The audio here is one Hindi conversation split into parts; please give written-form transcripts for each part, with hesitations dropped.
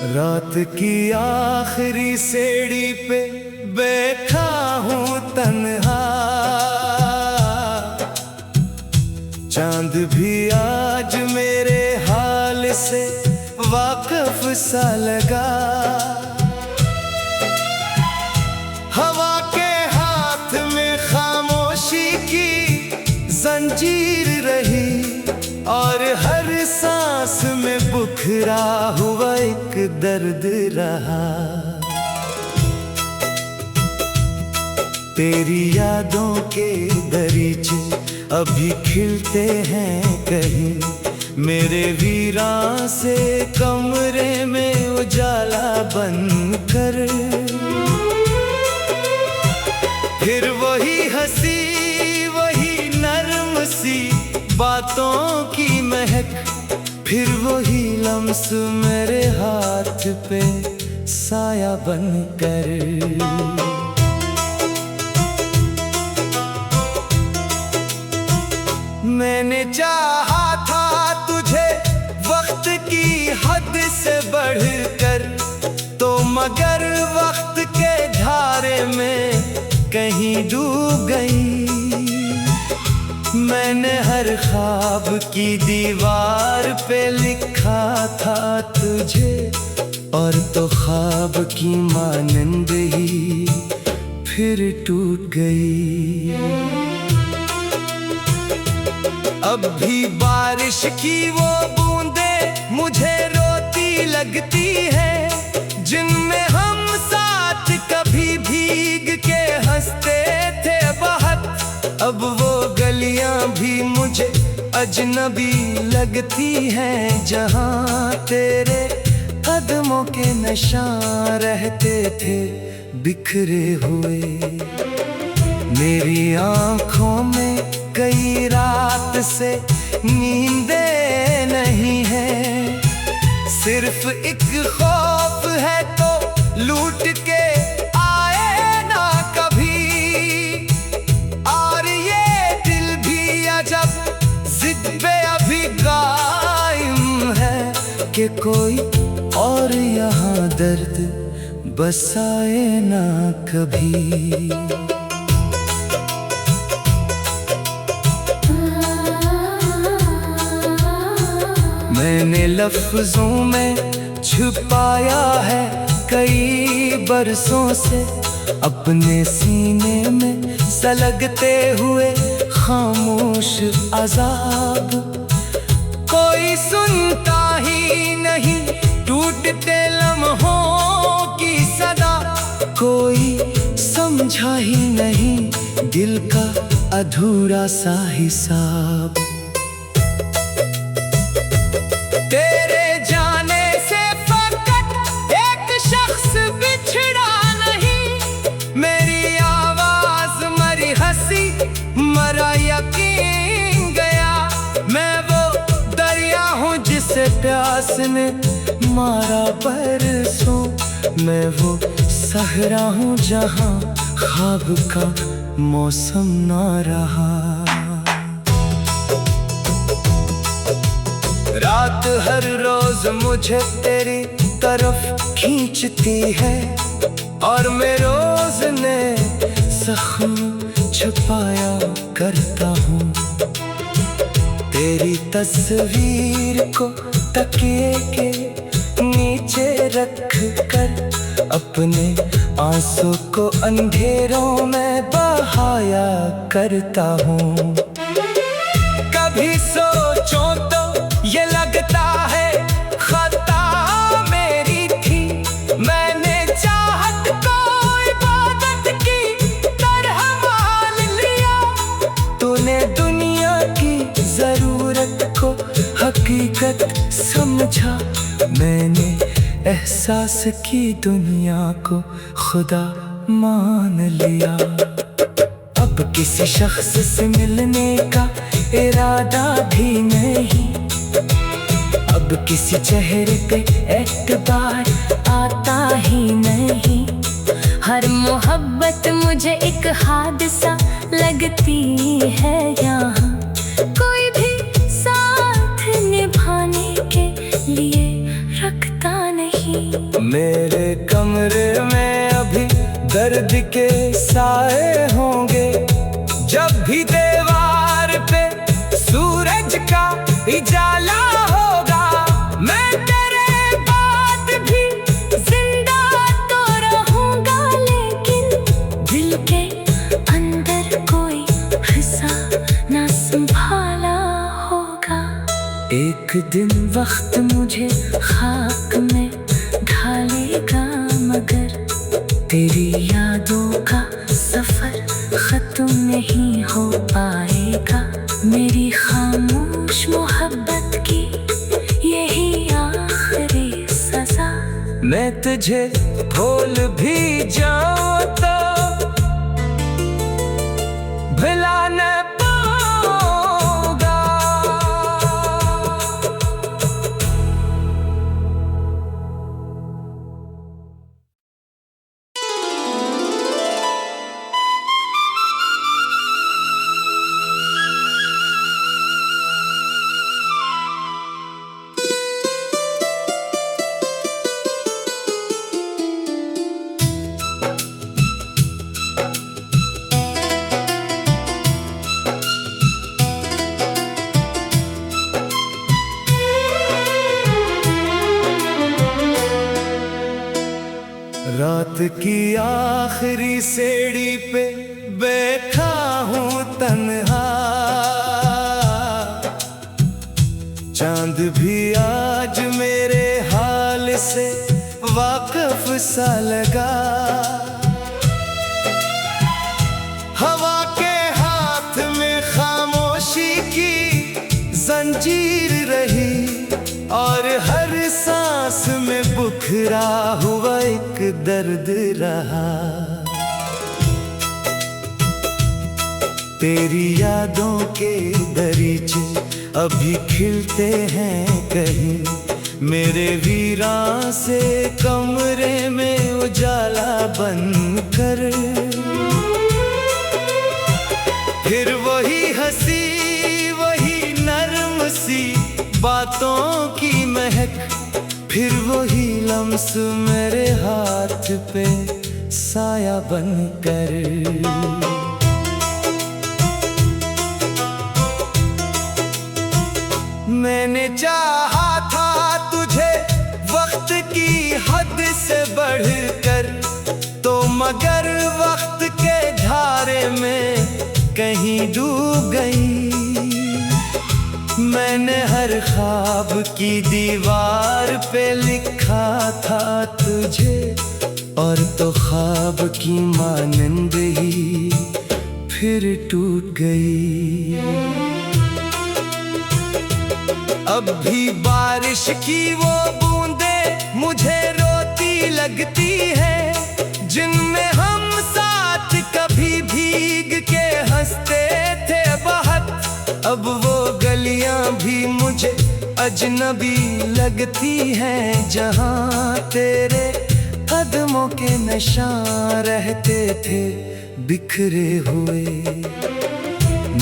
रात की आखिरी सेड़ी पे बैठा हूँ तन्हा, चांद भी आज मेरे हाल से वाकिफ सा लगा। हवा के हाथ में खामोशी की जंजीर रही और हर सांस में बुखरा हुआ एक दर्द रहा। तेरी यादों के दरीचे अभी खिलते हैं कहीं, मेरे वीरान से कमरे में उजाला बनकर। फिर वही हंसी वही नर्म सी बातों की महक, फिर वही लम्स मेरे हाथ पे साया बनकर। मैंने चाहा था तुझे वक्त की हद से बढ़कर, तो मगर वक्त के धारे में कहीं डूब गई। मैंने हर ख्वाब की दीवार पे लिखा था तुझे, और तो ख्वाब की मानंद ही फिर टूट गई। अब भी बारिश की वो बूंदें मुझे रोती लगती है, जिनमें हम साथ कभी भीग के हंसते थे बहुत। अब वो गलियां भी मुझे अजनबी लगती हैं, जहां तेरे कदमों के निशान रहते थे बिखरे हुए। मेरी आंखों में कई रात से नींदें नहीं है, सिर्फ एक खौफ है तो लूट के आए ना कभी। और ये दिल भी अजब जिद पे अभी कायम है कि कोई और यहाँ दर्द बसाए ना कभी। मैंने लफ्जों में छुपाया है कई बरसों से, अपने सीने में सलगते हुए खामोश अज़ाब। कोई सुनता ही नहीं टूटते लम्हों की सदा, कोई समझा ही नहीं दिल का अधूरा सा हिसाब। तेरे जाने से फकत एक शख्स बिछड़ा नहीं, मेरी आवाज मरी हंसी मरा यकीन गया। मैं वो दरिया हूँ जिसे प्यास ने मारा बरसों, मैं वो सहरा हूँ जहाँ ख्वाब का मौसम ना रहा। रात हर रोज मुझे तेरी तरफ खींचती है, और मैं रोज ने जख्म छुपाया करता हूँ। तेरी तस्वीर को तकिए के नीचे रख कर अपने आंसू को अंधेरों में बहाया करता हूँ। कभी सोचो तो ये लगता है खता मेरी थी, मैंने चाहत को इबादत की तरह मान लिया। तूने दुनिया की जरूरत को हकीकत समझा, मैंने एहसास की दुनिया को खुदा मान लिया। अब किसी शख्स से मिलने का इरादा भी नहीं, अब किसी चेहरे पे एतबार आता ही नहीं। हर मोहब्बत मुझे एक हादसा लगती है यहाँ, कोई भी साथ निभाने के लिए रखता नहीं। मेरे कमरे में अभी दर्द के साए होंगे, जब भी दीवार पे सूरज का उजाला होगा। मैं तेरे बाद भी जिंदा तो रहूंगा, लेकिन दिल के अंदर कोई हिस्सा ना संभाला होगा। एक दिन वक्त मुझे खाक में ढालेगा, मगर तेरी यादों का सफर खत्म नहीं हो पाएगा। मेरी खामोश मोहब्बत की यही आखिरी सजा। मैं तुझे भूल भी जाऊं तो भुला न पाऊंगा। रात की आखिरी सीढ़ी पे बैठा हूँ तन्हा, चांद भी आज मेरे हाल से वाकिफ सा लगा। हवा के हाथ में खामोशी की जंजीर रही, और हर सांस में बुखरा हुआ एक दर्द रहा। तेरी यादों के दरीचे अभी खिलते हैं कहीं, मेरे वीरान से कमरे में उजाला बनकर। फिर वही हंसी, वही नर्म सी बातों की महक, फिर वही लम्स मेरे हाथ पे साया बनकर। मैंने चाहा था तुझे वक्त की हद से बढ़कर, तो मगर वक्त के धारे में कहीं डूब गई। मैंने हर ख्वाब की दीवार पे लिखा था तुझे, और तो ख्वाब की मानंद ही फिर टूट गई। अब भी बारिश की वो बूंदें मुझे रोती लगती है, जिनमें हम साथ कभी भीग के हंसते थे बहुत। अब वो गलियां भी मुझे अजनबी लगती हैं, जहां तेरे कदमों के निशान रहते थे बिखरे हुए।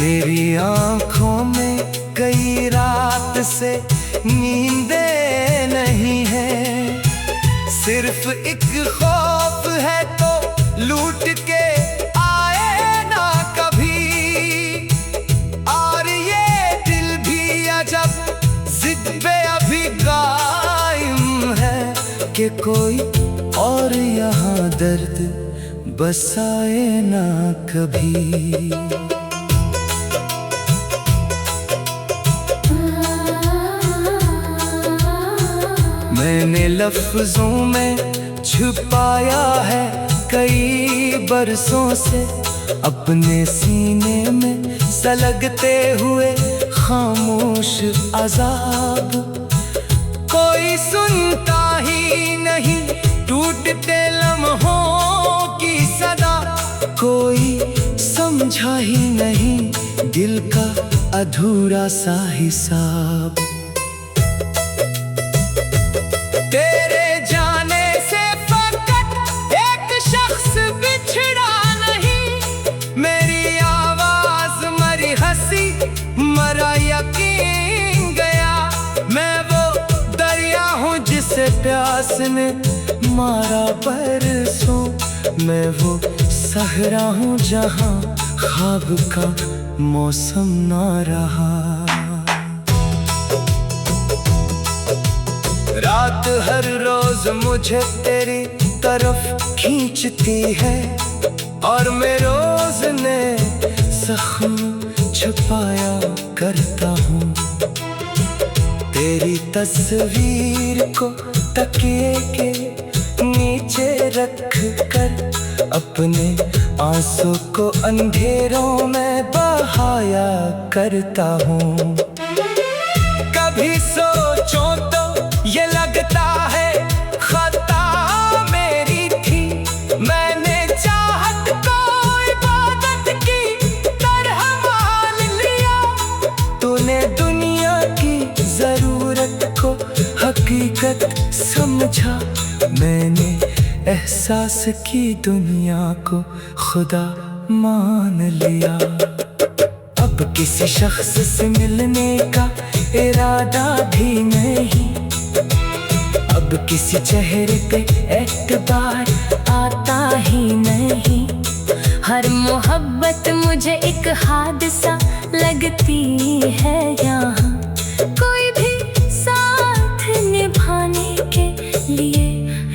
मेरी आंखों में कई रात से नींदें नहीं है, सिर्फ एक खौफ है तो लूट के आए ना कभी। और ये दिल भी अजब जिद पे अभी कायम है, कि कोई और यहाँ दर्द बसाए ना कभी। मैंने लफ्जों में छुपाया है कई बरसों से, अपने सीने में सलगते हुए खामोश अजाब। कोई सुनता ही नहीं टूटते लम्हों की सदा, कोई समझा ही नहीं दिल का अधूरा सा हिसाब। तेरे जाने से फकत एक शख्स बिछड़ा नहीं, मेरी आवाज मरी हंसी मरा यकीन गया। मैं वो दरिया हूँ जिसे प्यार प्यास ने मारा बरसों, मैं वो सहरा हूँ जहाँ ख्वाब का मौसम ना रहा। रात हर रोज मुझे तेरी तरफ खींचती है, और मैं रोज ने जख्म छुपाया करता हूँ। तेरी तस्वीर को तकिए के नीचे रख कर अपने आंसू को अंधेरों में बहाया करता हूँ। कभी सोचो तो ये लगता है खता मेरी थी, मैंने चाहत को इबादत की तरह मान लिया। तूने दुनिया की जरूरत को हकीकत समझा, मैंने एहसास की दुनिया को खुदा मान लिया। अब किसी शख्स से मिलने का इरादा भी नहीं, अब किसी चेहरे पे एतबार आता ही नहीं। हर मोहब्बत मुझे एक हादसा लगती है यहाँ, कोई भी साथ निभाने के लिए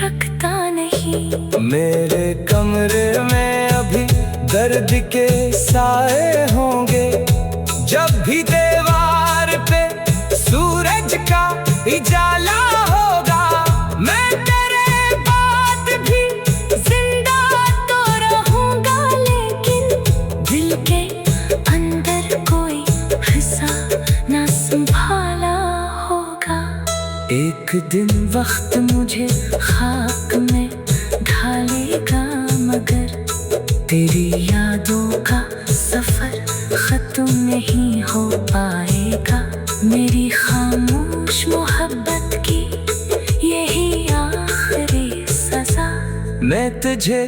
रखता नहीं। मेरे कमरे में अभी दर्द के साए होंगे, जब भी दीवार पे सूरज का उजाला होगा। मैं तेरे बाद भी जिंदा तो रहूंगा, लेकिन दिल के अंदर कोई हिस्सा ना संभाला होगा। एक दिन वक्त मुझे खाक में ढालेगा, मगर तेरी यादों का सफर खत्म नहीं हो पाएगा। मेरी खामोश मोहब्बत की यही आखिरी सजा। मैं तुझे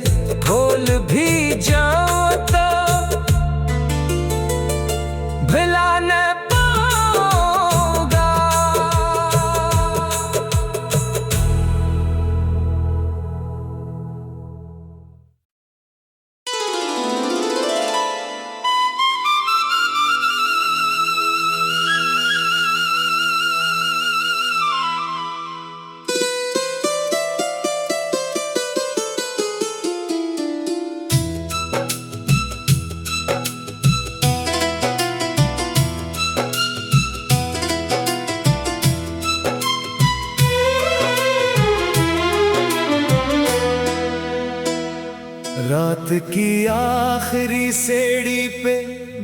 भूल भी जाऊं तो भुला न पाऊंगा। रात की आखिरी सीढ़ी पे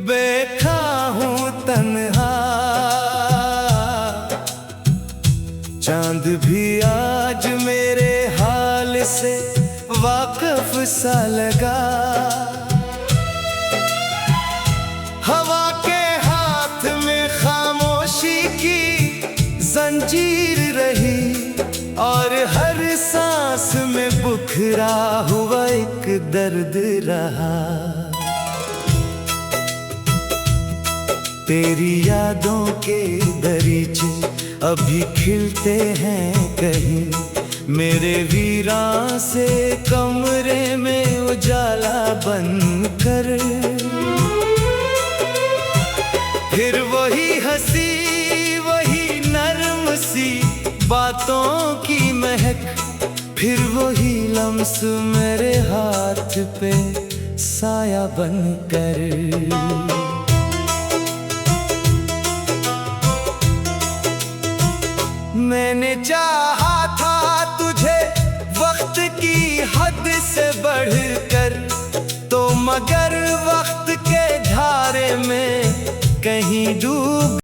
बैठा हूँ तन्हा, चांद भी आज मेरे हाल से वाकिफ सा लगा। हवा के हाथ में खामोशी की जंजीर रही, और हर सांस में बुखरा हुआ एक दर्द रहा। तेरी यादों के दरीचे अभी खिलते हैं कहीं, मेरे वीरान से कमरे में उजाला बनकर। फिर वही हंसी, वही नरम सी बातों की महक, फिर वही लम्स मेरे हाथ पे साया बनकर। मैंने चाहा था तुझे वक्त की हद से बढ़कर, तो मगर वक्त के धारे में कहीं डूब